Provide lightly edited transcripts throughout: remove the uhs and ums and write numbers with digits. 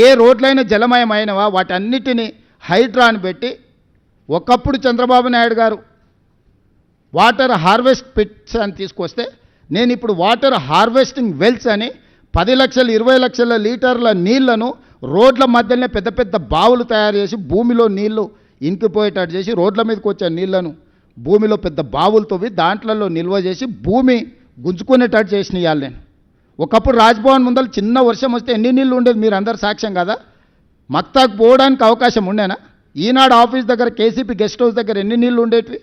ఏ రోడ్లైనా జలమయమైనవా వాటన్నిటిని హైడ్రాని పెట్టి, ఒకప్పుడు చంద్రబాబు నాయుడు గారు వాటర్ హార్వెస్ట్ పిట్స్ అని తీసుకొస్తే, నేను ఇప్పుడు వాటర్ హార్వెస్టింగ్ వెల్స్ అని 10 లక్షలు 20 లక్షల లీటర్ల నీళ్లను రోడ్ల మధ్యలోనే పెద్ద పెద్ద బావులు తయారు చేసి భూమిలో నీళ్లు ఇంకిపోయేటట్టు చేసి, రోడ్ల మీదకి వచ్చే నీళ్లను భూమిలో పెద్ద బావులు తవ్వి దాంట్లలో నిల్వ చేసి భూమి గుంజుకునేటట్టు చేసిన ఇవాళ నేను. ఒకప్పుడు రాజ్భవన్ ముందర చిన్న వర్షం వస్తే ఎన్ని నీళ్ళు ఉండేది మీరు అందరు సాక్ష్యం కదా. మక్తాకు పోవడానికి అవకాశం ఉండేనా? ఈనాడు ఆఫీస్ దగ్గర కేసీపీ గెస్ట్ హౌస్ దగ్గర ఎన్ని నీళ్ళు ఉండేటివి?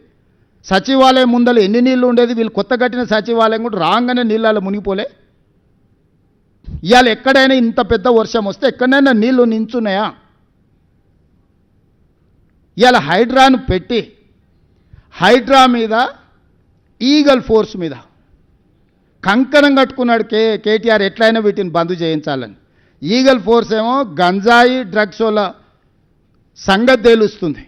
సచివాలయం ముందర ఎన్ని నీళ్ళు ఉండేది? వీళ్ళు కొత్త కట్టిన సచివాలయం కూడా రాగానే నీళ్ళలో మునిగిపోలే. ఇవాళ ఎక్కడైనా ఇంత పెద్ద వర్షం వస్తే ఎక్కడైనా నీళ్లు నించున్నాయా? ఇవాళ హైడ్రాను పెట్టి, హైడ్రా మీద ఈగల్ ఫోర్స్ మీద కంకణం కట్టుకున్నాడు కేటీఆర్, ఎట్లయినా వీటిని బంద్ చేయించాలని. ఈగల్ ఫోర్స్ ఏమో గంజాయి డ్రగ్స్ వల్ల సంగతి తేలుస్తుంది.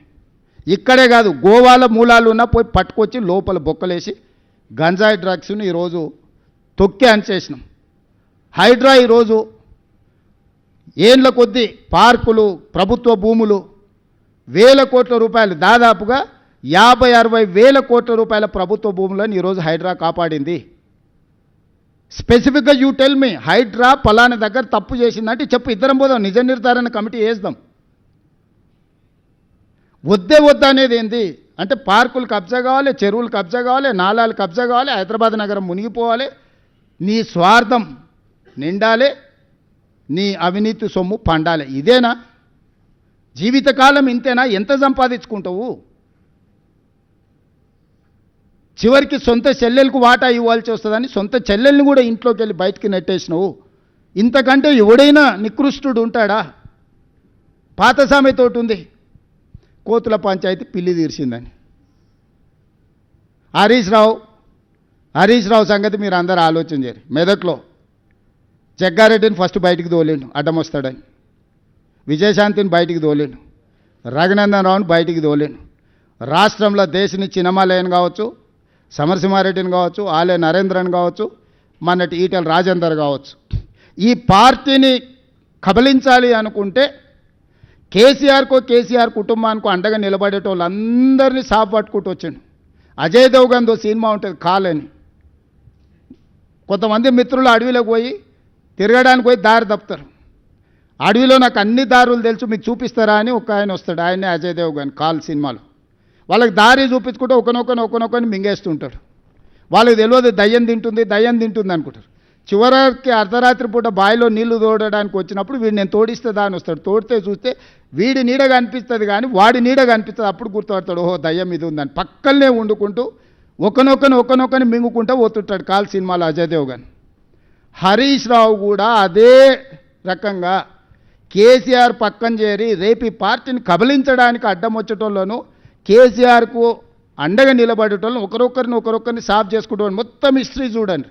ఇక్కడే కాదు, గోవాల మూలాలు ఉన్నా పోయి పట్టుకొచ్చి లోపల బొక్కలేసి గంజాయి డ్రగ్స్ని ఈరోజు తొక్కి అనిచేసినాం. హైడ్రా ఈరోజు ఏండ్ల కొద్దీ పార్కులు, ప్రభుత్వ భూములు, వేల కోట్ల రూపాయలు, దాదాపుగా 50-60 వేల కోట్ల రూపాయల ప్రభుత్వ భూములను ఈరోజు హైడ్రా కాపాడింది. స్పెసిఫిక్గా యూ టెల్ మీ, హైడ్రా పలానా దగ్గర తప్పు చేసిందంటే చెప్పు, ఇద్దరం పోదాం, నిజ నిర్ధారణ కమిటీ వేద్దాం. వద్దా అనేది ఏంది అంటే, పార్కులు కబ్జా కావాలి, చెరువులు కబ్జా కావాలి, నాలాలు కబ్జా కావాలి, హైదరాబాద్ నగరం మునిగిపోవాలి, నీ స్వార్థం నిండాలి, నీ అవినీతి సొమ్ము పండాలి. ఇదేనా జీవితకాలం? ఇంతేనా? ఎంత సంపాదించుకుంటావు? చివరికి సొంత చెల్లెలకు వాటా ఇవ్వాల్సి వస్తుందని సొంత చెల్లెల్ని కూడా ఇంట్లోకి వెళ్ళి బయటికి నెట్టేసినావు. ఇంతకంటే ఎవడైనా నికృష్టుడు ఉంటాడా? పాత సామెతోటి ఉంది, కోతుల పంచాయతీ పిల్లి తీర్చిందని. హరీష్ రావు సంగతి మీరు అందరూ ఆలోచన చేయరు. మెదక్లో జగ్గారెడ్డిని ఫస్ట్ బయటికి తోలేండు అడ్డం వస్తాడని, విజయశాంతిని బయటికి తోలేండు, రఘునందన్ రావుని బయటికి తోలేండు. రాష్ట్రంలో దేశని చిన్నమాలయన్ కావచ్చు, సమరసింహారెడ్డిని కావచ్చు, ఆలయ నరేంద్రన్ కావచ్చు, మొన్నటి ఈటెల రాజేందర్ కావచ్చు, ఈ పార్టీని కబలించాలి అనుకుంటే కేసీఆర్ కుటుంబానికి అండగా నిలబడేటోళ్ళందరినీ సాపు పట్టుకుంటూ వచ్చాడు. అజయ్ దేవగన్తో సినిమా ఉంటుంది కాలని, కొంతమంది మిత్రులు అడవిలోకి పోయి తిరగడానికి పోయి దారి తప్పుతారు. అడవిలో నాకు అన్ని దారులు తెలుసు మీకు చూపిస్తారా అని ఒక ఆయన వస్తాడు, ఆయనే అజయ్ దేవగన్ కాల్ సినిమాలో. వాళ్ళకి దారి చూపించుకుంటే ఒకనొకని మింగేస్తుంటాడు. వాళ్ళకి తెలియదు దయ్యం తింటుంది అనుకుంటారు. చివరికి అర్ధరాత్రి పూట బావిలో నీళ్లు తోడడానికి వచ్చినప్పుడు వీడు నేను తోడిస్తే దాని వస్తాడు. తోడితే చూస్తే వీడి నీడగా అనిపిస్తుంది కానీ వాడి నీడగా అనిపిస్తుంది. అప్పుడు గుర్తుపడతాడు, ఓహో దయ్యం ఇది ఉందని. పక్కనే వండుకుంటూ ఒకనొకని మింగుకుంటూ పోతుంటాడు కాల్ సినిమాలో అజయ్ దేవగన్. హరీష్ రావు కూడా అదే రకంగా కేసీఆర్ పక్కన చేరి రేపు ఈ పార్టీని కబలించడానికి అడ్డం వచ్చేటోళ్ళను, కేసీఆర్కు అండగా నిలబడేటోళ్ళను ఒకరొకరిని సాఫ్ చేసుకుంటూ మొత్తం హిస్టరీ చూడండి.